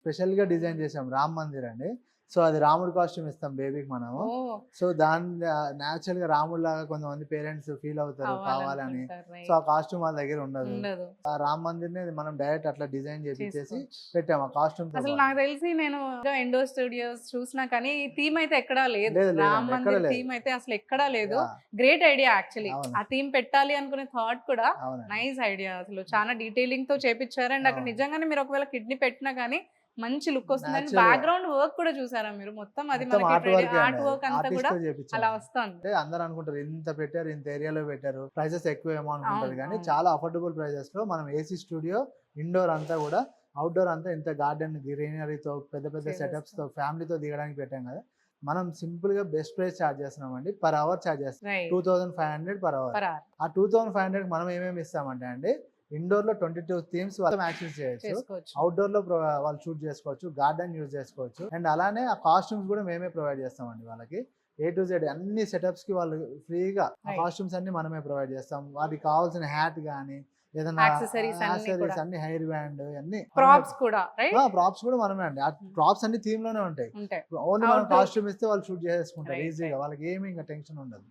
Special గా design చేసాం రామ్ మందిర్ అండి. సో అది రాముడి కాస్ట్యూమ్ ఇస్తాం బేబీకి మనము. ఓహ్! సో దాని న్యాచురల్ గా రాముడి లాగా కొంతమంది పేరెంట్స్ ఫీల్ అవుతారు కావాలని. అవ్వాలనుకుంటారు. సో ఆ రైట్. కాస్ట్యూమ్ వాళ్ళ దగ్గర ఉండదు. ఉండదు. ఆ రామ్ మందిర్ ని మనం డైరెక్ట్ అట్లా డిజైన్ చేపించేసి చేసుకోవచ్చు. పెట్టాము ఆ కాస్ట్యూమ్ తో అసలు పాటు. నాకు తెలిసి నేను ఇండోర్ స్టూడియోస్ చూసినా కానీ ఈ థీమ్ అయితే ఎక్కడా లేదు. లేదు రామ్ లేదండి, ఎక్కడ మందిర్ లేదు. థీమ్ అయితే అసలు ఎక్కడా లేదు. యాహ్! Great idea actually. అవును. ఆ థీమ్ పెట్టాలి అనుకునే థాట్ కూడా అవునండి. Nice idea. అసలు చాలా డీటెయిలింగ్ తో చేపిచ్చారు. అండ్ అక్కడ అవును. నిజంగానే మీరు ఒకవేళ కిడ్నీ పెట్టినా కానీ మంచి లుక్ వస్తుంది. అండ్ నేచురల్‌గా బ్యాక్‌గ్రౌండ్ వర్క్ కూడా చూసారా మీరు? మొత్తం అది మొత్తం మనకి ఆర్ట్ వర్కే అండి ఆర్ట్ అది. వర్క్ అంతా కూడా ఆర్టిస్ట్‌తో అలా చేపించాము. వస్తుంది. అంటే అందరూ అనుకుంటారు ఇంత పెట్టారు, ఇంత ఏరియాలో పెట్టారు, ప్రైసెస్ ఎక్కువేమో అనుకుంటారు అవును. గానీ అవును. చాలా అఫోర్డబుల్ ప్రైసెస్‌లో మనం ఏసీ స్టూడియో, ఇండోర్ అంతా కూడా, అవుట్‌డోర్ అంతా ఇంత గార్డెన్ గ్రీనరీతో పెద్ద పెద్ద చేసేస్తాం. సెటప్స్‌తో ఫ్యామిలీతో దిగడానికి పెట్టాం కదా! మనం సింపుల్‌గా బెస్ట్ ప్రైస్ చార్జ్ చేస్తున్నామండి. పర్ అవర్ చార్జ్ చేస్తాం. Right. 2500 per hour. Per hour ఆ 2500కి మనం ఏమేమి ఇస్తామంటే అండి, ఇండోర్‌లో 22 థీమ్స్ వాళ్ళు యాక్సెస్ చేయొచ్చు. చేసుకోవచ్చు. అవుట్‌డోర్‌లో వాళ్ళు షూట్ చేసుకోవచ్చు. గార్డెన్ యూజ్ చేసుకోవచ్చు. అండ్ అలానే ఆ కాస్ట్యూమ్స్ కూడా మేమే ప్రొవైడ్ చేస్తామండి వాళ్ళకి. ఏ టు జెడ్ అన్ని సెటప్స్‌కి వాళ్ళు ఫ్రీగా ఆ రైట్. కాస్ట్యూమ్స్ అన్ని మనమే ప్రొవైడ్ చేస్తాం. వాటికి కావాల్సిన హ్యాట్ గాని, ఏదైనా యాక్సెసరీస్ అన్నీ కూడా. యాక్సెసరీస్ అన్ని, హెయిర్ బ్యాండ్ అన్ని మనమే. ప్రాప్స్ కూడా రైట్? ప్రాప్స్ కూడా మనమే అండి. ఆ ప్రాప్స్ అన్ని థీమ్‌లోనే ఉంటాయి. ఉంటాయి. ఓన్లీ మనం అవుట్‌డోర్ కాస్ట్యూమ్ ఇస్తే వాళ్ళు షూట్ చేసుకుంటారు రైట్. ఈజీగా. రైట్. వాళ్ళకి ఏమి ఇంక టెన్షన్ ఉండదు.